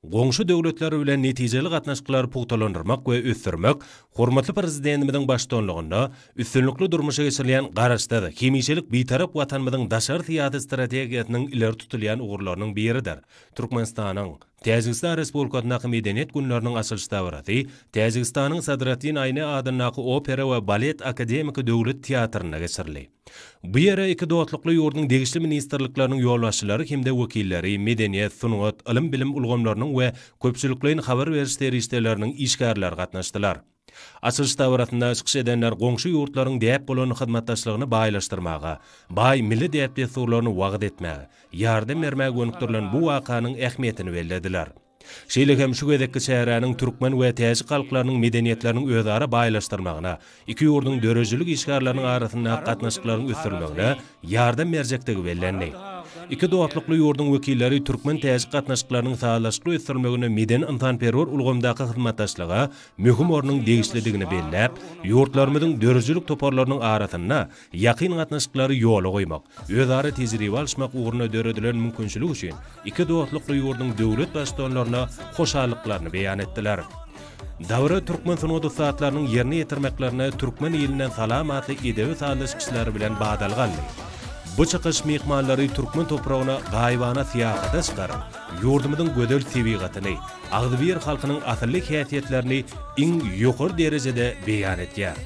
Goňşy döwletler bilen netijeli gatnaşyklary pugtalandyrmak we ösdürmek hormatly prezidentimiň başçylygynda üstünlikli durmuşa geçirilen garaşda kemiçilik bitarap watanymyň daşary tiýady strategiýasynyň ileri tutulýan ugurlarynyň biridir. Türkmenistanyň Täjikistan Respublikasynyň Medeniýet günleriniň açylyş dawraty Täjikistanyň Sadrattin Ayni adynyň opera we balet akademiki döwlet teatryna geçirildi. Bu ýere iki dowlatlykly ýurdun degişli ministrlikleriniň ýolbaşçylary hemde wekilleri, medeniýet, sungat, ilim bilim ulgamlarynyň we köpçülikliň habar beriş terişleriniň işgärleri gatnaşdylar. Açylyş dawratynda çykyş edenler goňşy ýurtlaryň däp bolan hyzmatdaşlygyny baýlaşdyrmaga, baý milli däp desturlaryny wagt etmäge, ýardam bermäge gönükdirilen bu wakanyň ähmiýetini bellediler. Şeýle hem şu gedekki şäheriniň türkmen we täze halklarynyň medeniýetleriniň özara baýlaşdyrmagyna, iki ýurdun dörejilik işgärleriniň arasynda gatnaşyklaryň ösdürmegine ýardam berjektigi bellendi. İki dowlatlykly ýurdun wekilleri türkmen täze gatnaşyklarynyň sağlaşykly ösdürmegine meden yntanperwer ulgamdaky hyzmatdaşlyga möhüm ornuň degişlidigini belläp, ýurtlarymyzyň dörejilik toparlarynyň arasynda ýakyn gatnaşyklary ýola goýmak, özara tejribe alşmak ugruna döredilen mümkinçilik üçin iki dowlatlykly ýurdun döwlet başçylaryna hoşallyklaryny beýan etdiler. Dawra türkmen sunudy saatlarynyň ýerine ýetirmeklerine türkmen ýylynyň salamatly edebi sağlaşykçylary bilen badalganly. Bu çykyş mehmanlary türkmen topragyna gaýbana siýasata çykaryp, ýurdumyzyň gödel tebigatyny, agdybir halkynyň asylly häsiýetlerini iň ýokary derejede beýan etýär.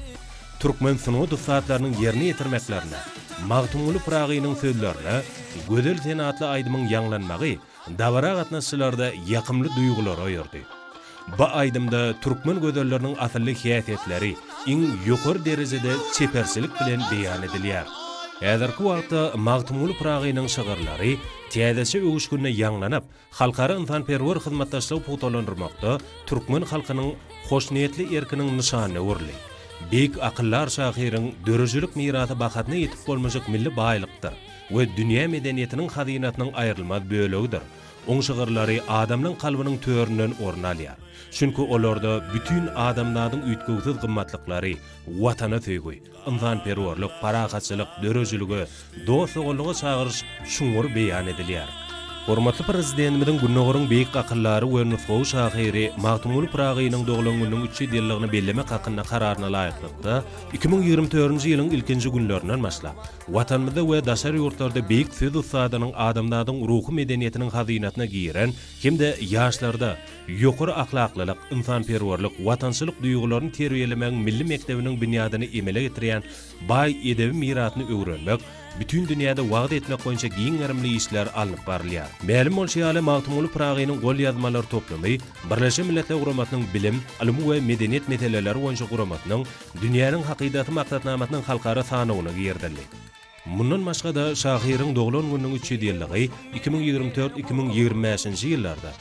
Türkmen sunudy saatlarynyň ýerine ýetirmeklerine, Magtumly Pragynyň sözlerine, gödel senatly aýdymyň ýanglanmagy dawra gatnaşçylarda ýakymly duýgular oýurdy. Bu aýdymda türkmen gödelleriniň asylly häsiýetleri iň ýokary derejede çepersilik bilen beýan edilýär. Äzirki wagtda Magtumly Pragynyň şagyrlary täzesi öwüşgünne ýanglanyp, halkara yntanperwer hyzmatdaşlygy pugtalandyrmakda türkmen halkynyň hoşniýetli erkiniň nyşanyny urly. Beýik akyllar şahyryň dörejilik mirasy bakatyna ýetip bolmaşyk milli baýlykdyr we dünýä medeniýetiniň hazynatynyň aýrylmaz bölegidir. Oň şagyrlary adamlyň kalbynyň töründen orun alýar. Çünki olarda bütün adamlaryň üýtgüsiz gymmatlyklary, watana söýgü, yntanperwerlik, parahatçylyk, dörejiligi, dostlugyny çagyryş şuňur beýan edilýär. Hormatly prezidentimiň günnogaryň beýik akyllary we nutgaw şahyry Magtumly Pragynyň doglan günüň 3 ýyllygyny bellemek hakynda kararyna laýyklykda 2024-nji ýylyň ilkinji günlerinden başlap watanymyzda we daşary ýurtlarda beýik söz ussadynyň adamlaryň ruhy medeniýetiniň hazynatyna giren hemde ýaşlarda ýokary ahlaklylyk, yntanperwerlik, watançylyk duýgularyny terbiýelemek milli mektebiniň binýadyny emele getirýän baý edebi mirasyny öwrenmek bütün dünyada wagt etmek boýunça giň önemli işler alınıp barylýar. Mälim bolşýaly Magtumly Pragynyň gol ýazmalary toplamy Birleşen Milletler Guramatynyň bilim, ilim we medeniýet meseleleri boýunça guramatynyň dünýäniň hakydaty maksatnamasynyň halkara sanawyna girdildi. Mundan başga da şahyryň doglan günüň 3 ýyllygy 2024-2025-nji ýyllarda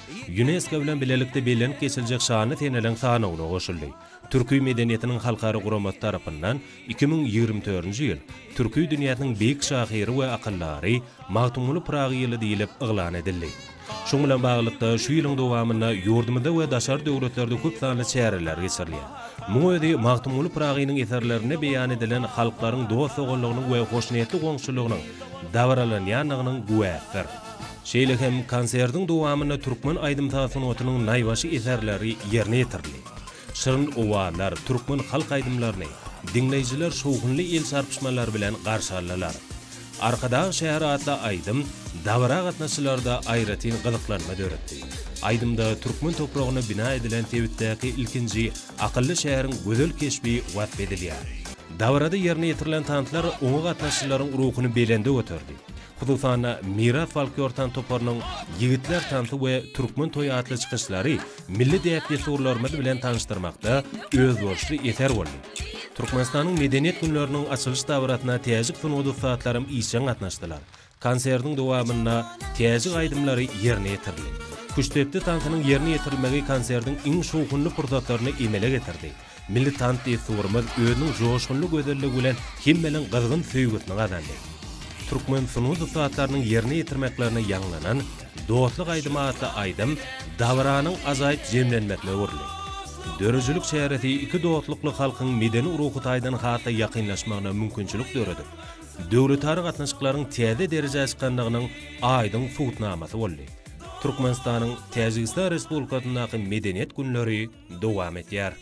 UNESCO bilen bilelikde bellenip geçiljek şany tenelen sanawyna goşuldy. Türküy medeniýetiniň halkara guramat tarapyndan 2024-nji ýyl Türküy dünýäniň beýik şahyry we akyllary Magtumly Pragy ýyly diýilip yglan edildi. Şoň bilen baglykda şu ýylyň dowamynda ýurdumyzda we daşary döwletlerde köp sanly şäherler geçirilýär. Muňa Magtumly Pragynyň eserlerine beýan edilen halklaryň dostlugynyň we hoşniýetli goňşylygynyň dawralanýanynyň güwätdir. Şeýle hem konserdiň dowamynda türkmen aýdym tasynyň naýbaşy eserleri ýerine ýetirildi. Şırın owalar türkmen halk aýdymlaryny dinleýijiler şowgunly el sarpyşmalary bilen garşy aldylar. Arkadaş şäher atly aýdym dawra gatnaşylarda aýratyn gyzyklanma döretdi. Aýdymda türkmen topragyna bina edilen tebitdäki ilkinji akylly şäheriň gözel keşbi wagt edilýär. Dawrada ýerine ýetirilen tantlar oňa gatnaşylaryň ruhyny belende göterdi. Hususan miras folklordan toparlanan yigitler tanty we türkmen toy atly çykyşlary milli däp desturlary bilen tanışdyrmakda öz bolşy eser boldy. Türkmenistanyň medeniýet günleriniň açylyş dawratyna täzik sunudy saatlarym işen gatnaşdylar. Konserdiň dowamynda täzik aýdymlary ýerine ýetirildi. Kuştepde tantynyň ýerine ýetirilmegi konserdiň iň şowkunly pursatlaryny emele getirdi. Milli tant desturymyz özüniň joşgunly gözelligi bilen hemmeleň gyrgyn söýgüsini gazandy. Türkmen sunudy saatlarynyň ýerine ýetirmeklerine ýanglanan dostlyk aýdymy atly aýdym dawranyň azaýyp jemlenmekle urly. Dörejilik şähereti iki dowlatlykly halkyň medeni ruhy taýdan hata ýakynlaşmagyna mümkinçilik döredip, döwletary gatnaşyklaryň täze derejeye çykandygynyň aýdyň futnamasy boldy. Türkmenistanyň Täjikistan Respublikasynyň medeniyet günleri dowam etýär.